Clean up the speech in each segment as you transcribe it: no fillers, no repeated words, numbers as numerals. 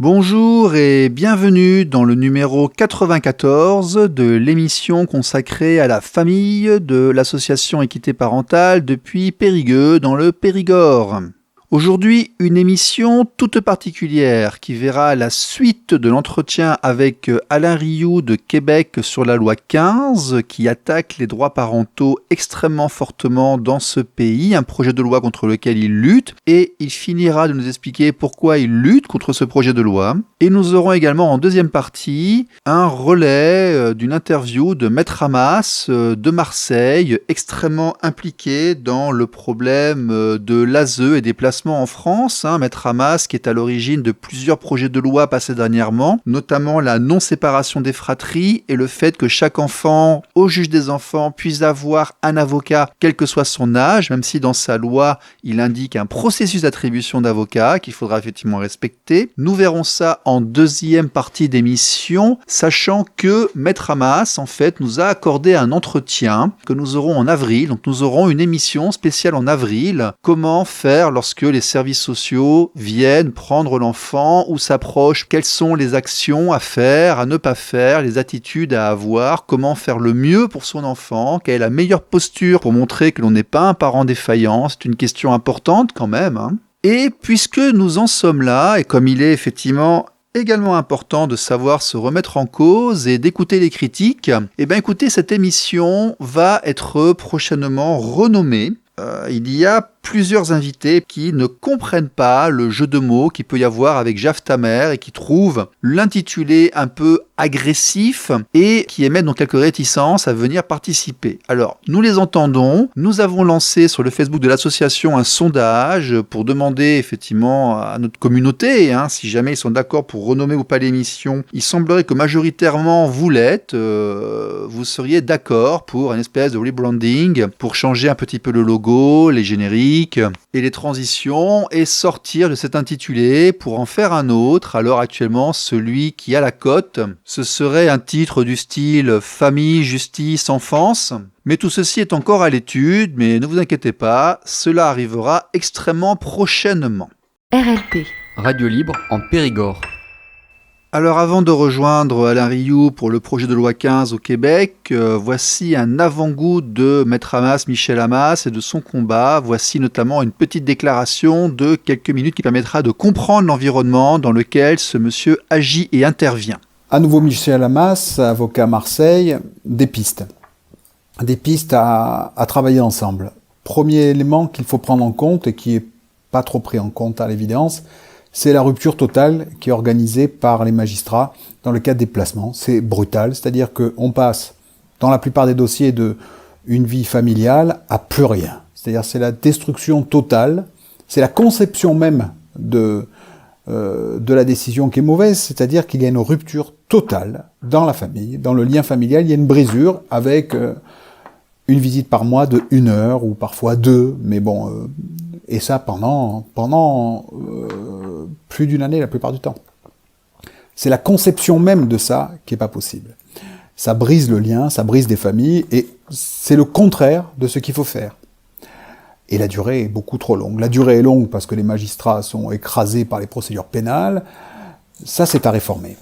Bonjour et bienvenue dans le numéro 94 de l'émission consacrée à la famille de l'association Équité Parentale depuis Périgueux dans le Périgord. Aujourd'hui, une émission toute particulière qui verra la suite de l'entretien avec Alain Rioux de Québec sur la loi 15 qui attaque les droits parentaux extrêmement fortement dans ce pays, un projet de loi contre lequel il lutte et il finira de nous expliquer pourquoi il lutte contre ce projet de loi. Et nous aurons également en deuxième partie un relais d'une interview de Maître Hamas de Marseille, extrêmement impliqué dans le problème de l'ASE et des placements en France. Maître Hamas qui est à l'origine de plusieurs projets de loi passés dernièrement, notamment la non-séparation des fratries et le fait que chaque enfant, au juge des enfants, puisse avoir un avocat quel que soit son âge, même si dans sa loi il indique un processus d'attribution d'avocat qu'il faudra effectivement respecter. Nous verrons ça en deuxième partie d'émission, sachant que Maître Hamas, en fait, nous a accordé un entretien que nous aurons en avril. Donc nous aurons une émission spéciale en avril. Comment faire lorsque les services sociaux viennent prendre l'enfant ou s'approchent? Quelles sont les actions à faire, à ne pas faire, les attitudes à avoir? Comment faire le mieux pour son enfant? Quelle est la meilleure posture pour montrer que l'on n'est pas un parent défaillant? C'est une question importante quand même. Et puisque nous en sommes là, et comme il est effectivement également important de savoir se remettre en cause et d'écouter les critiques, écoutez, cette émission va être prochainement renommée. Il y a plusieurs invités qui ne comprennent pas le jeu de mots qu'il peut y avoir avec Jaf ta mère et qui trouvent l'intitulé un peu agressif et qui émettent donc quelques réticences à venir participer. Alors, nous les entendons. Nous avons lancé sur le Facebook de l'association un sondage pour demander effectivement à notre communauté, si jamais ils sont d'accord pour renommer ou pas l'émission. Il semblerait que majoritairement vous l'êtes. Vous seriez d'accord pour une espèce de rebranding, pour changer un petit peu le logo, les génériques et les transitions et sortir de cet intitulé pour en faire un autre. Alors actuellement, celui qui a la cote, ce serait un titre du style Famille, Justice, Enfance. Mais tout ceci est encore à l'étude, mais ne vous inquiétez pas, cela arrivera extrêmement prochainement. RLP, Radio Libre en Périgord. Alors avant de rejoindre Alain Rioux pour le projet de loi 15 au Québec, voici un avant-goût de Maître Hamas, Michel Hamas et de son combat. Voici notamment une petite déclaration de quelques minutes qui permettra de comprendre l'environnement dans lequel ce monsieur agit et intervient. À nouveau Michel Hamas, avocat à Marseille, des pistes. Des pistes à travailler ensemble. Premier élément qu'il faut prendre en compte et qui n'est pas trop pris en compte à l'évidence, c'est la rupture totale qui est organisée par les magistrats dans le cadre des placements. C'est brutal, c'est-à-dire qu'on passe, dans la plupart des dossiers, de une vie familiale à plus rien. C'est-à-dire c'est la destruction totale, c'est la conception même de la décision qui est mauvaise, c'est-à-dire qu'il y a une rupture totale dans la famille, dans le lien familial, il y a une brisure avec une visite par mois de 1 heure ou parfois 2, mais bon... et ça pendant plus d'1 année la plupart du temps. C'est la conception même de ça qui est pas possible. Ça brise le lien, ça brise des familles, et c'est le contraire de ce qu'il faut faire. Et la durée est beaucoup trop longue. La durée est longue parce que les magistrats sont écrasés par les procédures pénales. Ça, c'est à réformer.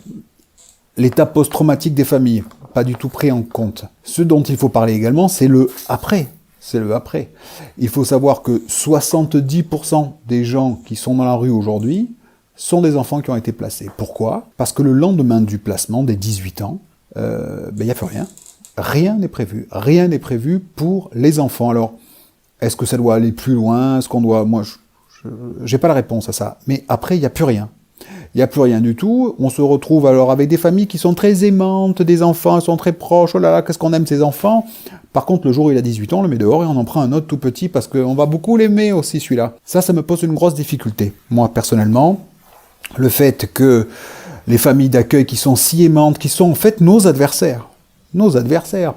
L'état post-traumatique des familles, pas du tout pris en compte. Ce dont il faut parler également, c'est le après. C'est le après. Il faut savoir que 70% des gens qui sont dans la rue aujourd'hui sont des enfants qui ont été placés. Pourquoi ? Parce que le lendemain du placement, des 18 ans, il n'y a plus rien. Rien n'est prévu. Rien n'est prévu pour les enfants. Alors, est-ce que ça doit aller plus loin ? Est-ce qu'on doit... Moi, j'ai pas la réponse à ça. Mais après, il n'y a plus rien. Il n'y a plus rien du tout. On se retrouve alors avec des familles qui sont très aimantes, des enfants sont très proches. Oh là là, qu'est-ce qu'on aime ces enfants. Par contre, le jour où il a 18 ans, on le met dehors et on en prend un autre tout petit parce qu'on va beaucoup l'aimer aussi, celui-là. Ça me pose une grosse difficulté. Moi, personnellement, le fait que les familles d'accueil qui sont si aimantes, qui sont en fait nos adversaires,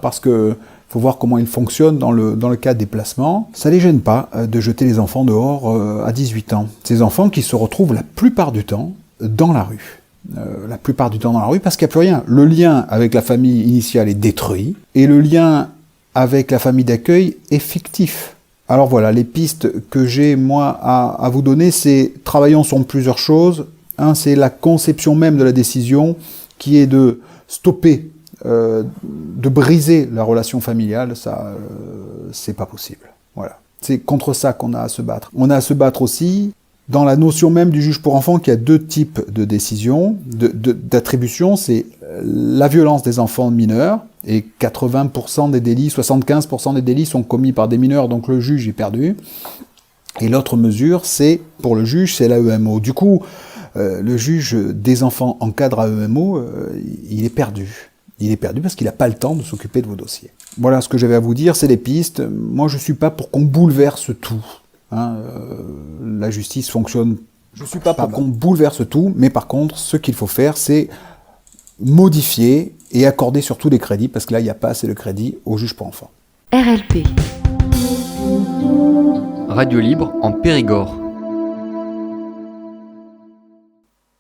parce que faut voir comment ils fonctionnent dans le cadre des placements, ça les gêne pas de jeter les enfants dehors à 18 ans. Ces enfants qui se retrouvent la plupart du temps dans la rue. Parce qu'il n'y a plus rien. Le lien avec la famille initiale est détruit, et le lien avec la famille d'accueil est fictif. Alors voilà, les pistes que j'ai, moi, à vous donner, c'est travaillons sur plusieurs choses. hein, c'est la conception même de la décision qui est de stopper, de briser la relation familiale, ça, c'est pas possible. Voilà. C'est contre ça qu'on a à se battre. On a à se battre aussi dans la notion même du juge pour enfants, qu'il y a deux types de décisions, d'attribution. C'est la violence des enfants mineurs, et 80% des délits, 75% des délits sont commis par des mineurs, donc le juge est perdu. Et l'autre mesure, c'est, pour le juge, c'est l'AEMO. Du coup, le juge des enfants en cadre AEMO, il est perdu. Il est perdu parce qu'il n'a pas le temps de s'occuper de vos dossiers. Voilà ce que j'avais à vous dire, c'est les pistes. Moi, je ne suis pas pour qu'on bouleverse tout. Hein, la justice fonctionne. Je ne suis pas pour qu'on bouleverse tout, mais par contre, ce qu'il faut faire, c'est modifier et accorder surtout des crédits, parce que là, il n'y a pas assez de crédits au juge pour enfants. RLP. Radio libre en Périgord.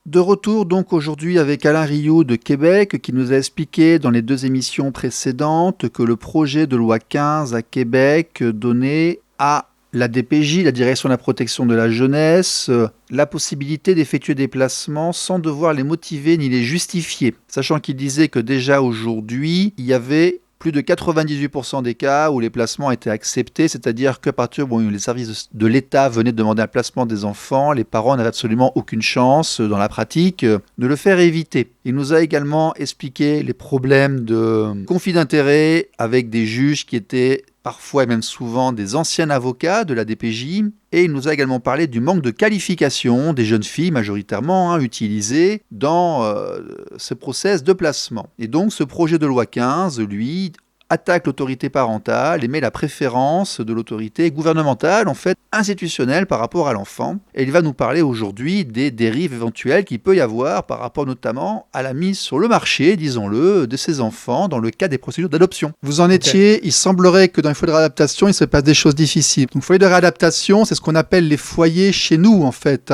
De retour donc aujourd'hui avec Alain Rioux de Québec qui nous a expliqué dans les 2 émissions précédentes que le projet de loi 15 à Québec donnait à la DPJ, la Direction de la protection de la jeunesse, la possibilité d'effectuer des placements sans devoir les motiver ni les justifier. Sachant qu'il disait que déjà aujourd'hui, il y avait plus de 98% des cas où les placements étaient acceptés, c'est-à-dire que à partir du moment où les services de l'État venaient demander un placement des enfants, les parents n'avaient absolument aucune chance, dans la pratique, de le faire éviter. Il nous a également expliqué les problèmes de conflit d'intérêts avec des juges qui étaient parfois et même souvent des anciens avocats de la DPJ. Et il nous a également parlé du manque de qualification des jeunes filles majoritairement utilisées dans ce process de placement. Et donc ce projet de loi 15, lui, attaque l'autorité parentale et met la préférence de l'autorité gouvernementale, en fait institutionnelle par rapport à l'enfant. Et il va nous parler aujourd'hui des dérives éventuelles qu'il peut y avoir par rapport notamment à la mise sur le marché, disons-le, de ces enfants dans le cas des procédures d'adoption. Vous en étiez, il semblerait que dans les foyers de réadaptation, il se passe des choses difficiles. Donc foyers de réadaptation, c'est ce qu'on appelle les foyers chez nous en fait,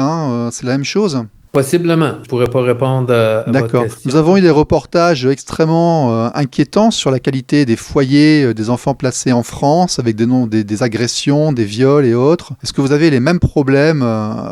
c'est la même chose. Possiblement. Je ne pourrais pas répondre à votre question. Nous avons eu des reportages extrêmement inquiétants sur la qualité des foyers des enfants placés en France, avec des agressions, des viols et autres. Est-ce que vous avez les mêmes problèmes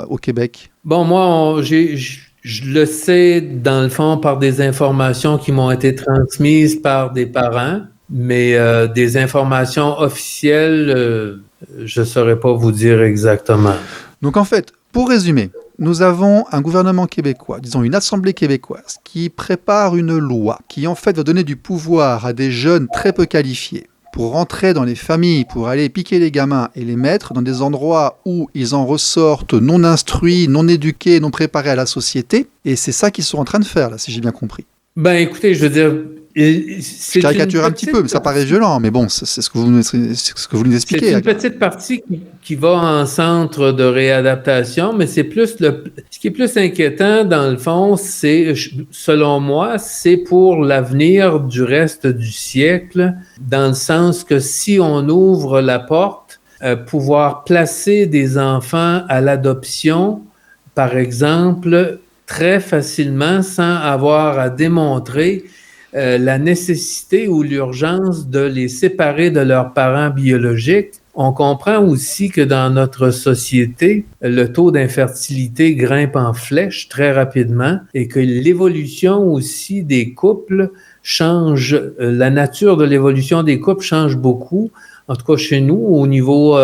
au Québec? Bon, moi, je le sais, dans le fond, par des informations qui m'ont été transmises par des parents, mais des informations officielles, je ne saurais pas vous dire exactement. Donc en fait, pour résumer, nous avons un gouvernement québécois, disons une assemblée québécoise, qui prépare une loi qui en fait va donner du pouvoir à des jeunes très peu qualifiés pour rentrer dans les familles, pour aller piquer les gamins et les mettre dans des endroits où ils en ressortent non instruits, non éduqués, non préparés à la société. Et c'est ça qu'ils sont en train de faire, là, si j'ai bien compris. Ben écoutez, je veux dire... Je caricature un petit peu, mais ça paraît violent. Mais bon, c'est ce que vous nous expliquez. C'est une petite partie qui va en centre de réadaptation, mais c'est plus ce qui est plus inquiétant, dans le fond, c'est, selon moi, c'est pour l'avenir du reste du siècle, dans le sens que si on ouvre la porte, pouvoir placer des enfants à l'adoption, par exemple, très facilement, sans avoir à démontrer la nécessité ou l'urgence de les séparer de leurs parents biologiques. On comprend aussi que dans notre société, le taux d'infertilité grimpe en flèche très rapidement et que l'évolution aussi des couples change, la nature de l'évolution des couples change beaucoup. En tout cas, chez nous, au niveau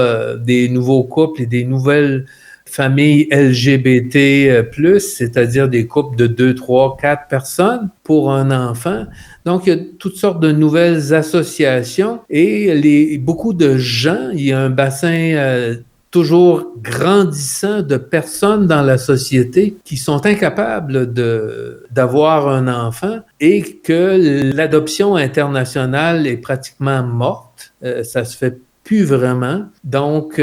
des nouveaux couples et des nouvelles familles LGBT+, c'est-à-dire des couples de 2, 3, 4 personnes pour un enfant. Donc, il y a toutes sortes de nouvelles associations et beaucoup de gens, il y a un bassin toujours grandissant de personnes dans la société qui sont incapables d'avoir un enfant et que l'adoption internationale est pratiquement morte. Ça se fait plus vraiment. Donc,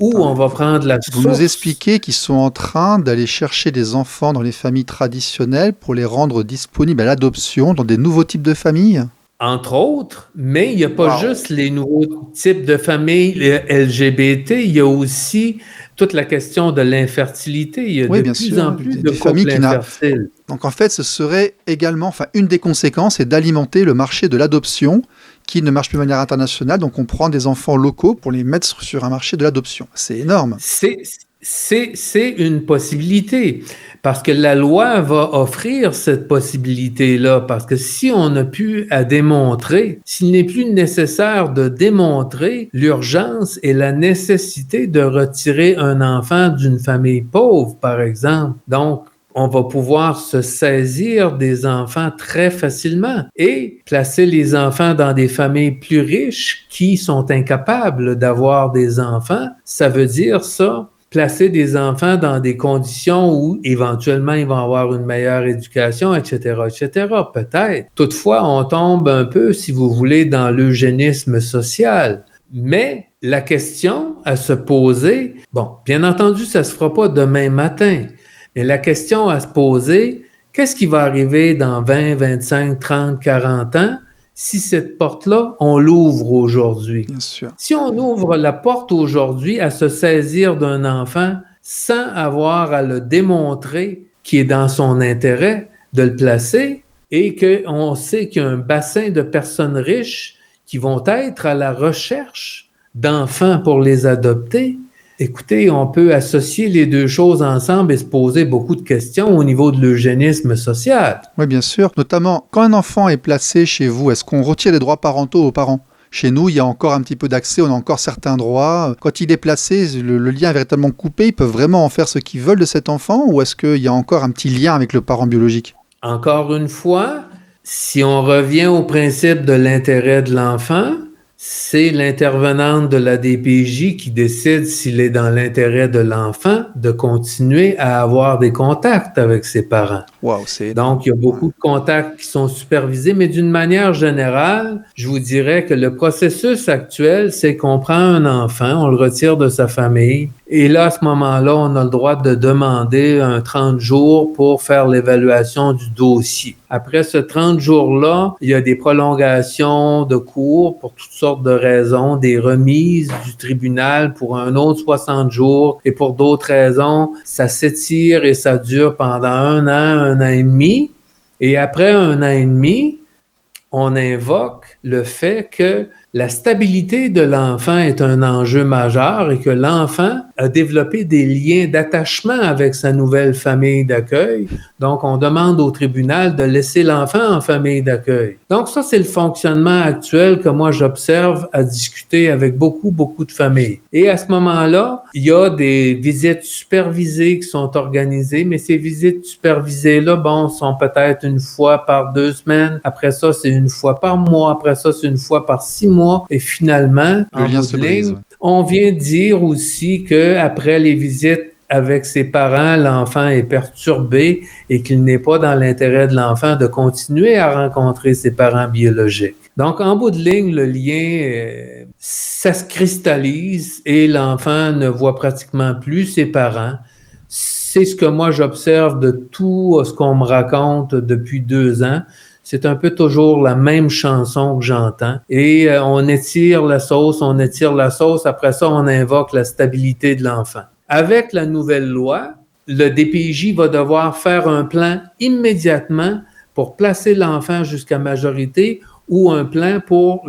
où on va prendre la source. Vous nous expliquez qu'ils sont en train d'aller chercher des enfants dans les familles traditionnelles pour les rendre disponibles à l'adoption dans des nouveaux types de familles? Entre autres, mais il n'y a pas juste les nouveaux types de familles LGBT, il y a aussi toute la question de l'infertilité. Il y a de plus en plus de couples infertiles. Donc en fait, ce serait également, une des conséquences est d'alimenter le marché de l'adoption qui ne marche plus de manière internationale. Donc on prend des enfants locaux pour les mettre sur un marché de l'adoption. C'est énorme. C'est une possibilité, parce que la loi va offrir cette possibilité-là, parce que si on n'a plus à démontrer, s'il n'est plus nécessaire de démontrer l'urgence et la nécessité de retirer un enfant d'une famille pauvre, par exemple, donc on va pouvoir se saisir des enfants très facilement et placer les enfants dans des familles plus riches qui sont incapables d'avoir des enfants. Ça veut dire ça, placer des enfants dans des conditions où éventuellement ils vont avoir une meilleure éducation, etc., etc., peut-être. Toutefois, on tombe un peu, si vous voulez, dans l'eugénisme social. Mais la question à se poser, bon, bien entendu, ça se fera pas demain matin. Mais la question à se poser, qu'est-ce qui va arriver dans 20, 25, 30, 40 ans si cette porte-là, on l'ouvre aujourd'hui? Bien sûr. Si on ouvre la porte aujourd'hui à se saisir d'un enfant sans avoir à le démontrer qui est dans son intérêt de le placer et qu'on sait qu'il y a un bassin de personnes riches qui vont être à la recherche d'enfants pour les adopter, écoutez, on peut associer les deux choses ensemble et se poser beaucoup de questions au niveau de l'eugénisme social. Oui, bien sûr. Notamment, quand un enfant est placé chez vous, est-ce qu'on retire les droits parentaux aux parents ? Chez nous, il y a encore un petit peu d'accès, on a encore certains droits. Quand il est placé, le lien est véritablement coupé. Ils peuvent vraiment en faire ce qu'ils veulent de cet enfant, ou est-ce qu'il y a encore un petit lien avec le parent biologique ? Encore une fois, si on revient au principe de l'intérêt de l'enfant, c'est l'intervenante de la DPJ qui décide s'il est dans l'intérêt de l'enfant de continuer à avoir des contacts avec ses parents. Wow, c'est... Donc, il y a beaucoup de contacts qui sont supervisés, mais d'une manière générale, je vous dirais que le processus actuel, c'est qu'on prend un enfant, on le retire de sa famille, et là, à ce moment-là, on a le droit de demander un 30 jours pour faire l'évaluation du dossier. Après ce 30 jours-là, il y a des prolongations de cours pour toutes sortes de raisons, des remises du tribunal pour un autre 60 jours, et pour d'autres raisons, ça s'étire et ça dure pendant un an et demi. Et après un an et demi, on invoque le fait que la stabilité de l'enfant est un enjeu majeur et que l'enfant a développé des liens d'attachement avec sa nouvelle famille d'accueil. Donc, on demande au tribunal de laisser l'enfant en famille d'accueil. Donc, ça, c'est le fonctionnement actuel que moi, j'observe à discuter avec beaucoup de familles. Et à ce moment-là, il y a des visites supervisées qui sont organisées, mais ces visites supervisées-là, bon, sont peut-être une fois par 2 semaines. Après ça, c'est une fois par mois. Après ça, c'est une fois par 6 mois. Et finalement, en bout de ligne, on vient dire aussi qu'après les visites avec ses parents, l'enfant est perturbé et qu'il n'est pas dans l'intérêt de l'enfant de continuer à rencontrer ses parents biologiques. Donc, en bout de ligne, le lien, ça se cristallise et l'enfant ne voit pratiquement plus ses parents. C'est ce que moi, j'observe de tout ce qu'on me raconte depuis 2 ans. C'est un peu toujours la même chanson que j'entends. Et on étire la sauce. Après ça, on invoque la stabilité de l'enfant. Avec la nouvelle loi, le DPJ va devoir faire un plan immédiatement pour placer l'enfant jusqu'à majorité ou un plan pour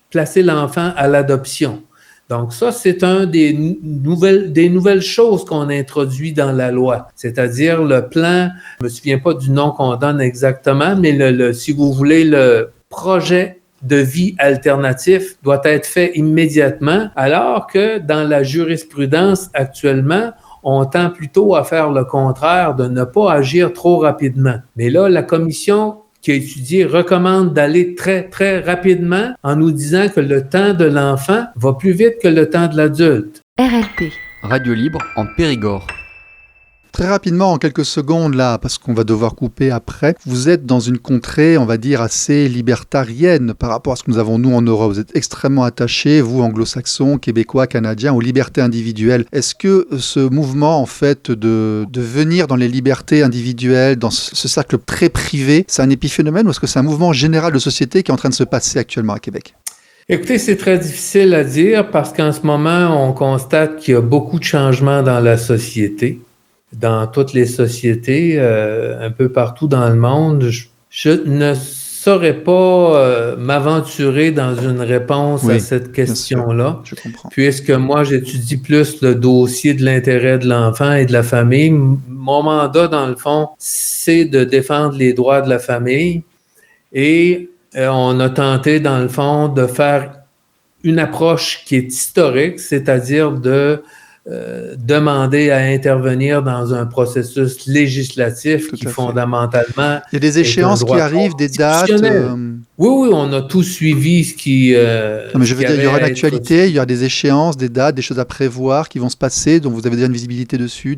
placer l'enfant à l'adoption. Donc ça, c'est un des nouvelles choses qu'on introduit dans la loi, c'est-à-dire le plan, je me souviens pas du nom qu'on donne exactement, mais si vous voulez, le projet de vie alternatif doit être fait immédiatement, alors que dans la jurisprudence actuellement, on tend plutôt à faire le contraire, de ne pas agir trop rapidement. Mais là, la commission qui a étudié recommande d'aller très, très rapidement en nous disant que le temps de l'enfant va plus vite que le temps de l'adulte. RLP. Radio libre en Périgord. Très rapidement, en quelques secondes là, parce qu'on va devoir couper après, vous êtes dans une contrée, on va dire, assez libertarienne par rapport à ce que nous avons nous en Europe. Vous êtes extrêmement attachés, vous anglo-saxons, québécois, canadiens, aux libertés individuelles. Est-ce que ce mouvement, en fait, de venir dans les libertés individuelles, dans ce cercle très privé, c'est un épiphénomène ou est-ce que c'est un mouvement général de société qui est en train de se passer actuellement à Québec? Écoutez, c'est très difficile à dire parce qu'en ce moment, on constate qu'il y a beaucoup de changements dans la société. Dans toutes les sociétés, un peu partout dans le monde, je ne saurais pas m'aventurer dans une réponse à cette question-là, je comprends. Puisque moi, j'étudie plus le dossier de l'intérêt de l'enfant et de la famille. Mon mandat, dans le fond, c'est de défendre les droits de la famille et on a tenté, dans le fond, de faire une approche qui est historique, c'est-à-dire de demander à intervenir dans un processus législatif qui fondamentalement... Il y a des échéances qui arrivent, des dates... Oui, on a tout suivi ce qui... non, mais je veux dire, il y aura une actualité, il y aura des échéances, des dates, des choses à prévoir qui vont se passer, donc vous avez déjà une visibilité dessus.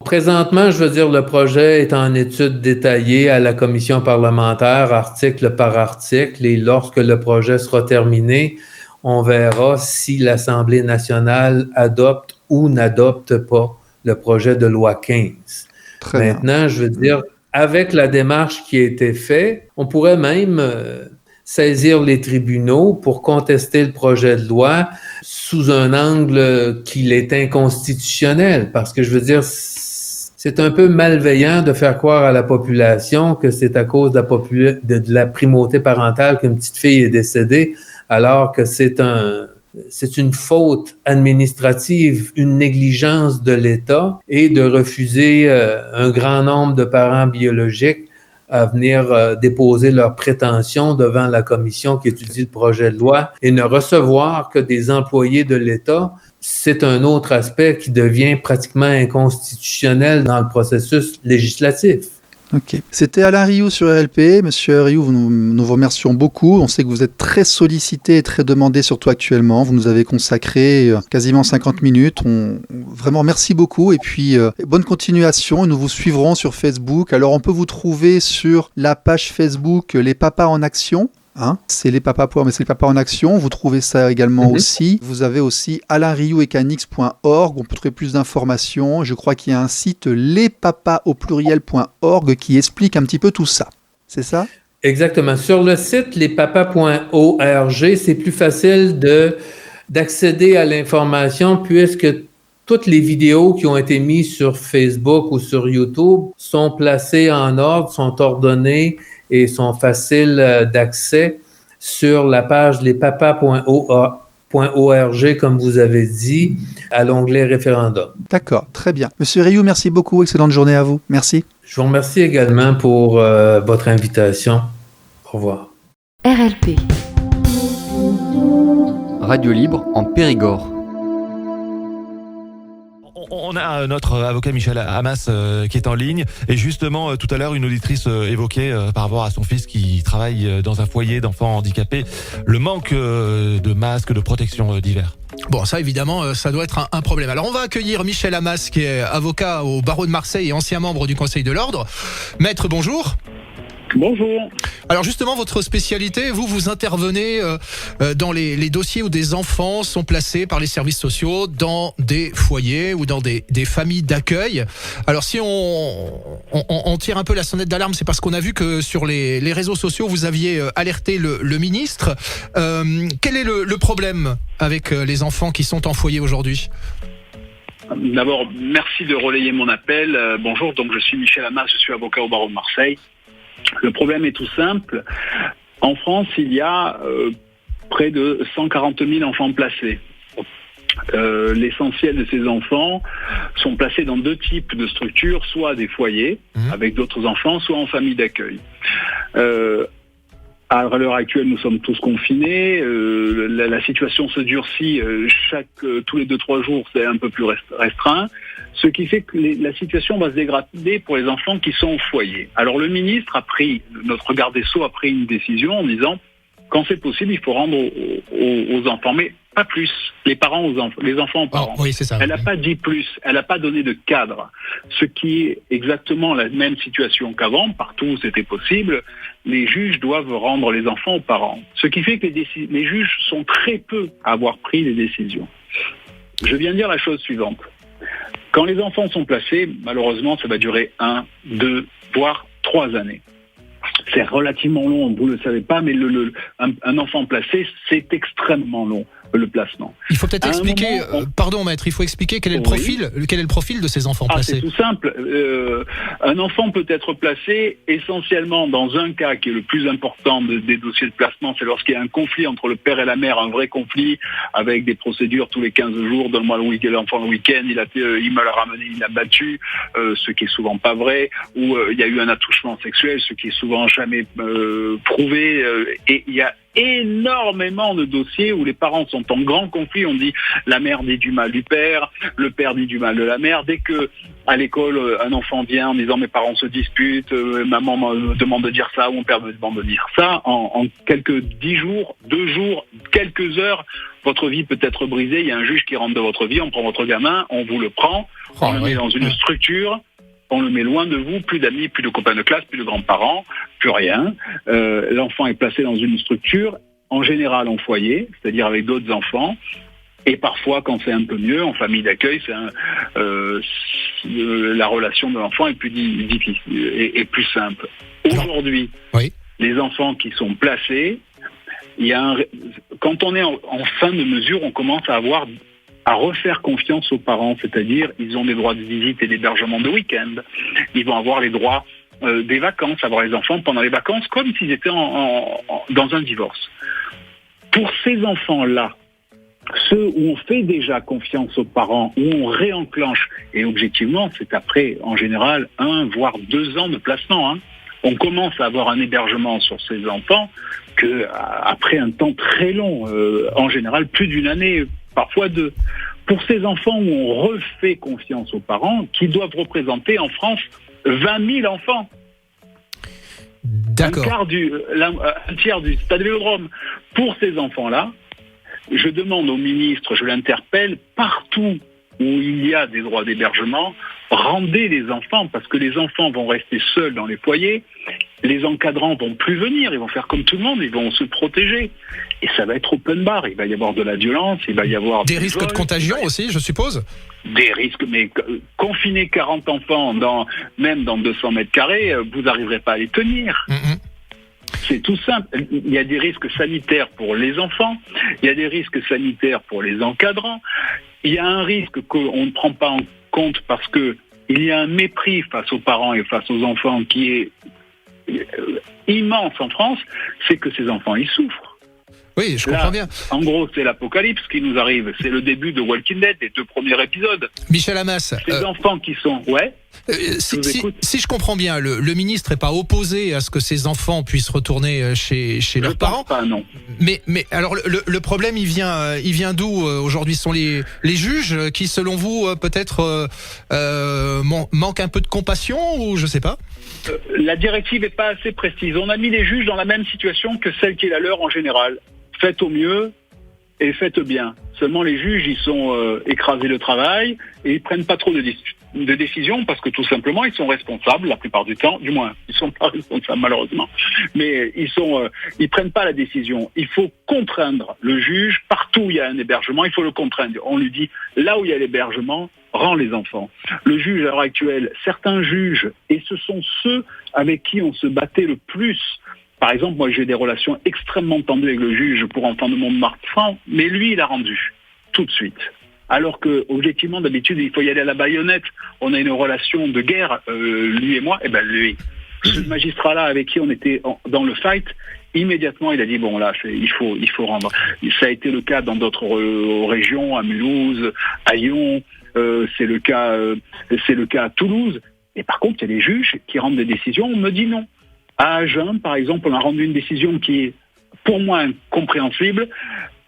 Présentement, je veux dire, le projet est en étude détaillée à la commission parlementaire, article par article, et lorsque le projet sera terminé, on verra si l'Assemblée nationale adopte ou n'adopte pas le projet de loi 15. Maintenant, je veux dire, avec la démarche qui a été faite, on pourrait même saisir les tribunaux pour contester le projet de loi sous un angle qu'il est inconstitutionnel. Parce que je veux dire, c'est un peu malveillant de faire croire à la population que c'est à cause de la primauté parentale qu'une petite fille est décédée, alors que c'est une faute administrative, une négligence de l'État et de refuser un grand nombre de parents biologiques à venir déposer leurs prétentions devant la commission qui étudie le projet de loi et ne recevoir que des employés de l'État. C'est un autre aspect qui devient pratiquement inconstitutionnel dans le processus législatif. Ok. C'était Alain Rioux sur RLP. Monsieur Rioux, nous vous remercions beaucoup. On sait que vous êtes très sollicité et très demandé, surtout actuellement. Vous nous avez consacré quasiment 50 minutes. Vraiment, merci beaucoup. Et puis, bonne continuation. Nous vous suivrons sur Facebook. Alors, on peut vous trouver sur la page Facebook Les Papas en Action. C'est les papas mais c'est les papas en action. Vous trouvez ça également aussi. Vous avez aussi alainrioux-ecanix.org. On peut trouver plus d'informations. Je crois qu'il y a un site lespapas.org qui explique un petit peu tout ça. C'est ça? Exactement. Sur le site lespapas.org, c'est plus facile d'accéder à l'information puisque toutes les vidéos qui ont été mises sur Facebook ou sur YouTube sont placées en ordre, sont ordonnées et sont faciles d'accès sur la page lespapas.org, comme vous avez dit, à l'onglet référendum. D'accord, très bien. Monsieur Rioux, merci beaucoup. Excellente journée à vous. Merci. Je vous remercie également pour votre invitation. Au revoir. RLP. Radio libre en Périgord. On a notre avocat Michel Hamas qui est en ligne et justement tout à l'heure une auditrice évoquait par rapport à son fils qui travaille dans un foyer d'enfants handicapés le manque de masques de protection d'hiver. Bon, ça évidemment, ça doit être un problème. Alors on va accueillir Michel Hamas qui est avocat au barreau de Marseille et ancien membre du Conseil de l'Ordre. Maître, bonjour. Bonjour. Alors justement, votre spécialité, vous intervenez dans les dossiers où des enfants sont placés par les services sociaux dans des foyers ou dans des familles d'accueil. Alors si on tire un peu la sonnette d'alarme, c'est parce qu'on a vu que sur les réseaux sociaux, vous aviez alerté le ministre. Quel est le problème avec les enfants qui sont en foyer aujourd'hui ? D'abord, merci de relayer mon appel. Bonjour, donc je suis Michel Hamas, je suis avocat au barreau de Marseille. Le problème est tout simple. En France, il y a près de 140 000 enfants placés. L'essentiel de ces enfants sont placés dans deux types de structures, soit des foyers avec d'autres enfants, soit en famille d'accueil. À l'heure actuelle, nous sommes tous confinés. La situation se durcit tous les 2-3 jours, c'est un peu plus restreint. Ce qui fait que la situation va se dégrader pour les enfants qui sont au foyer. Alors le ministre notre garde des Sceaux a pris une décision en disant quand c'est possible, il faut rendre aux enfants, mais pas plus. Les parents les enfants aux parents. Oui, c'est ça. Elle n'a pas dit plus, elle n'a pas donné de cadre. Ce qui est exactement la même situation qu'avant, partout où c'était possible, les juges doivent rendre les enfants aux parents. Ce qui fait que les juges sont très peu à avoir pris les décisions. Je viens de dire la chose suivante. Quand les enfants sont placés, malheureusement, ça va durer 1, 2, voire 3 années. C'est relativement long, vous ne le savez pas, mais un enfant placé, c'est extrêmement long. le placement. Il faut peut-être À un expliquer, moment, pardon maître, il faut expliquer quel est le profil de ces enfants c'est placés. tout simple. Un enfant peut être placé essentiellement dans un cas qui est le plus important des dossiers de placement, c'est lorsqu'il y a un conflit entre le père et la mère, un vrai conflit avec des procédures tous les 15 jours, donne-moi l'enfant le week-end, il me l'a ramené, il l'a battu, ce qui est souvent pas vrai, ou il y a eu un attouchement sexuel, ce qui est souvent jamais prouvé, et il y a énormément de dossiers où les parents sont en grand conflit. On dit la mère dit du mal du père, le père dit du mal de la mère. Dès que à l'école un enfant vient en disant mes parents se disputent, maman me demande de dire ça ou mon père me demande de dire ça, en quelques 10 jours, 2 jours, quelques heures, votre vie peut être brisée. Il y a un juge qui rentre dans votre vie, on prend votre gamin, on vous le prend, on le met dans une structure. On le met loin de vous, plus d'amis, plus de copains de classe, plus de grands-parents, plus rien. L'enfant est placé dans une structure, en général en foyer, c'est-à-dire avec d'autres enfants. Et parfois, quand c'est un peu mieux, en famille d'accueil, la relation de l'enfant est plus difficile et plus simple. Aujourd'hui, les enfants qui sont placés, quand on est en fin de mesure, on commence à refaire confiance aux parents, c'est-à-dire ils ont des droits de visite et d'hébergement de week-end, ils vont avoir les droits des vacances, avoir les enfants pendant les vacances comme s'ils étaient dans un divorce. Pour ces enfants-là, ceux où on fait déjà confiance aux parents, où on réenclenche, et objectivement c'est après en général 1 voire 2 ans de placement, on commence à avoir un hébergement sur ces enfants après un temps très long, en général plus d'1 année, parfois 2. Pour ces enfants où on refait confiance aux parents, qui doivent représenter en France 20 000 enfants. D'accord. Un tiers du stade Vélodrome. Pour ces enfants-là, je demande au ministre, je l'interpelle, partout où il y a des droits d'hébergement, rendez les enfants, parce que les enfants vont rester seuls dans les foyers, les encadrants vont plus venir, ils vont faire comme tout le monde, ils vont se protéger. Et ça va être open bar, il va y avoir de la violence, il va y avoir des risques de contagion aussi, je suppose. Des risques, mais confiner 40 enfants même dans 200 mètres carrés, vous n'arriverez pas à les tenir. C'est tout simple. Il y a des risques sanitaires pour les enfants, il y a des risques sanitaires pour les encadrants, il y a un risque qu'on ne prend pas en compte parce que il y a un mépris face aux parents et face aux enfants qui est immense en France, c'est que ces enfants, ils souffrent. Oui, je comprends bien. En gros, c'est l'apocalypse qui nous arrive. C'est le début de Walking Dead, les 2 premiers épisodes. Michel Hammas. Ces enfants qui sont... Si je comprends bien, le ministre n'est pas opposé à ce que ces enfants puissent retourner chez leurs parents. Pas, non. Mais alors le problème, il vient d'où aujourd'hui? Ce sont les juges qui, selon vous, peut-être manquent un peu de compassion, ou je sais pas. La directive n'est pas assez précise. On a mis les juges dans la même situation que celle qui est la leur en général. Faites au mieux et faites bien. Seulement les juges, ils sont écrasés de travail et ils prennent pas trop de décisions parce que tout simplement ils sont responsables la plupart du temps. Du moins, ils sont pas responsables malheureusement, mais ils prennent pas la décision. Il faut contraindre le juge partout où il y a un hébergement. Il faut le contraindre. On lui dit là où il y a l'hébergement, rends les enfants. Le juge à l'heure actuelle, certains juges, et ce sont ceux avec qui on se battait le plus. Par exemple, moi j'ai des relations extrêmement tendues avec le juge pour enfants de Mont-de-Marsan, mais lui il a rendu tout de suite. Alors que objectivement d'habitude il faut y aller à la baïonnette. On a une relation de guerre, lui et moi. Et ben lui, ce magistrat-là avec qui on était dans le fight, immédiatement il a dit bon là il faut rendre. Ça a été le cas dans d'autres régions, à Mulhouse, à Lyon. C'est le cas à Toulouse. Et par contre, il y a des juges qui rendent des décisions. On me dit non. À Agen, par exemple, on a rendu une décision qui est pour moi incompréhensible.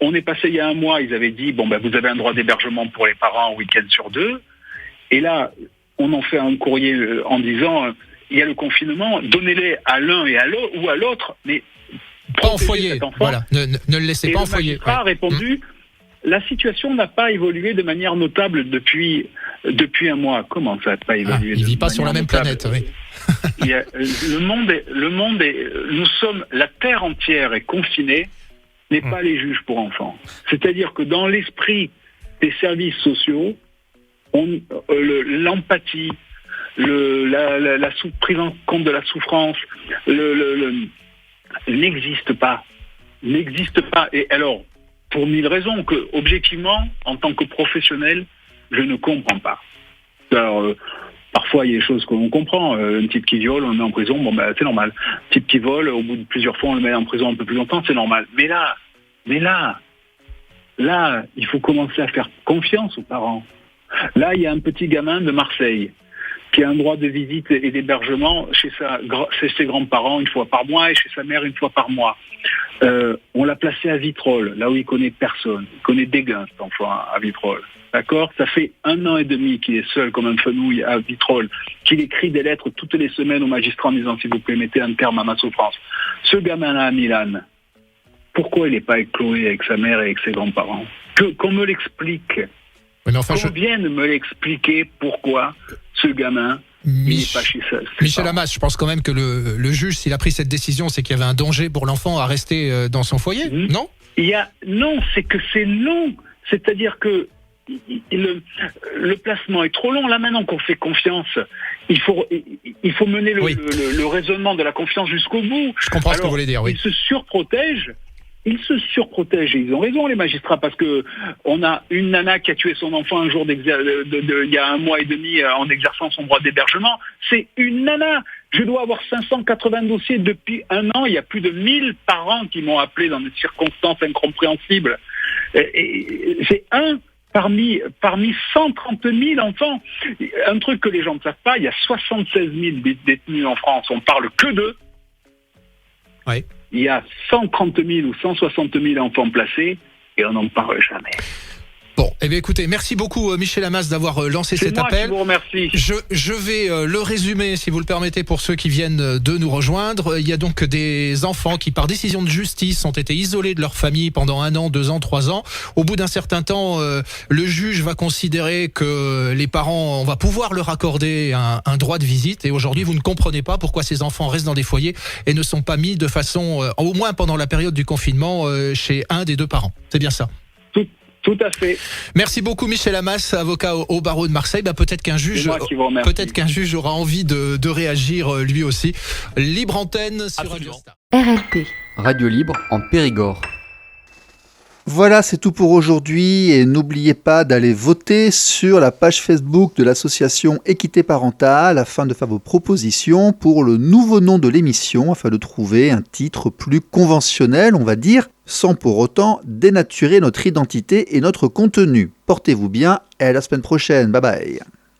On est passé il y a 1 mois. Ils avaient dit bon vous avez un droit d'hébergement pour les parents un week-end sur 2. Et là, on en fait un courrier en disant il y a le confinement. Donnez-les à l'un et à l'autre ou à l'autre, mais pas en foyer. Voilà. Ne le laissez pas en foyer. Le magistrat a répondu. La situation n'a pas évolué de manière notable depuis 1 mois. Comment ça n'a pas évolué? Il ne vit pas sur la même planète, oui. La terre entière est confinée, mais pas les juges pour enfants. C'est-à-dire que dans l'esprit des services sociaux, l'empathie, la prise en compte de la souffrance, n'existe pas. Et alors, pour 1000 raisons que, objectivement, en tant que professionnel, je ne comprends pas. Alors, parfois, il y a des choses que l'on comprend. Un type qui viole, on le met en prison, c'est normal. Un type qui vole, au bout de plusieurs fois, on le met en prison un peu plus longtemps, c'est normal. Mais là, il faut commencer à faire confiance aux parents. Là, il y a un petit gamin de Marseille qui a un droit de visite et d'hébergement chez ses grands-parents une fois par mois et chez sa mère une fois par mois. On l'a placé à Vitrolles, là où il connaît personne. Il connaît Dégain, cet enfant, à Vitrolles. D'accord ? Ça fait 1 an et demi qu'il est seul comme un fenouil à Vitrolles, qu'il écrit des lettres toutes les semaines au magistrat en disant « S'il vous plaît, mettez un terme à ma souffrance ». Ce gamin-là à Milan, pourquoi il n'est pas avec Chloé, avec sa mère et avec ses grands-parents ? Qu'on me l'explique. Qu'on vienne me l'expliquer pourquoi ce gamin n'est pas chez ça. Michel Hammas, je pense quand même que le juge, s'il a pris cette décision, c'est qu'il y avait un danger pour l'enfant à rester dans son foyer, non ? Non, c'est que c'est long. C'est-à-dire que le placement est trop long. Là, maintenant qu'on fait confiance, il faut mener le raisonnement de la confiance jusqu'au bout. Je comprends ce que vous voulez dire, oui. Ils se surprotègent et ils ont raison, les magistrats, parce que on a une nana qui a tué son enfant un jour il y a 1 mois et demi en exerçant son droit d'hébergement. C'est une nana. Je dois avoir 580 dossiers depuis 1 an. Il y a plus de 1000 parents qui m'ont appelé dans des circonstances incompréhensibles. Et c'est un parmi 130 000 enfants. Un truc que les gens ne savent pas, il y a 76 000 détenus en France. On parle que d'eux. Oui. Il y a 130 000 ou 160 000 enfants placés et on n'en parle jamais. Bon, eh bien écoutez, merci beaucoup Michel Hammas d'avoir lancé cet appel. C'est moi qui vous remercie. Je vais le résumer, si vous le permettez, pour ceux qui viennent de nous rejoindre. Il y a donc des enfants qui, par décision de justice, ont été isolés de leur famille pendant 1 an, 2 ans, 3 ans. Au bout d'un certain temps, le juge va considérer que les parents, on va pouvoir leur accorder un droit de visite. Et aujourd'hui, vous ne comprenez pas pourquoi ces enfants restent dans des foyers et ne sont pas mis de façon, au moins pendant la période du confinement, chez un des 2 parents. C'est bien ça? Tout à fait. Merci beaucoup Michel Hammas, avocat au barreau de Marseille. Peut-être qu'un juge aura envie de réagir lui aussi. Libre antenne sur Radio Star. RLP. Radio libre en Périgord. Voilà, c'est tout pour aujourd'hui et n'oubliez pas d'aller voter sur la page Facebook de l'association Équité Parentale afin de faire vos propositions pour le nouveau nom de l'émission afin de trouver un titre plus conventionnel, on va dire, sans pour autant dénaturer notre identité et notre contenu. Portez-vous bien et à la semaine prochaine. Bye bye.